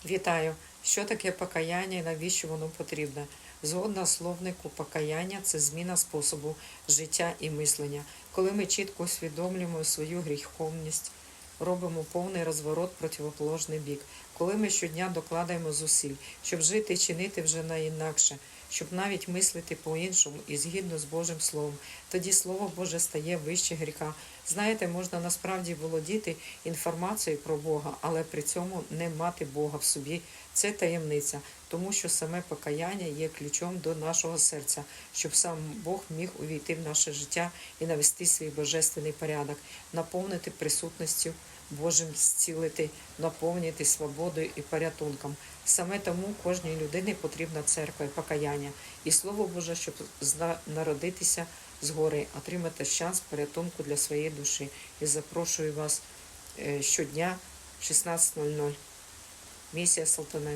Вітаю! Що таке покаяння і навіщо воно потрібне? Згодно словнику, покаяння – це зміна способу життя і мислення. Коли ми чітко усвідомлюємо свою гріховність, робимо повний розворот в противоположний бік. Коли ми щодня докладаємо зусиль, щоб жити і чинити вже інакше, щоб навіть мислити по-іншому і згідно з Божим Словом, тоді Слово Боже стає вище гріха. Знаєте, можна насправді володіти інформацією про Бога, але при цьому не мати Бога в собі. Це таємниця, тому що саме покаяння є ключом до нашого серця, щоб сам Бог міг увійти в наше життя і навести свій божественний порядок, наповнити присутністю Божим, зцілити, наповнити свободою і порятунком. Саме тому кожній людині потрібна церква і покаяння. І Слово Боже, щоб народитися згори, отримати шанс порятунку для своєї душі. І запрошую вас щодня в 16:00. Місія Салтана.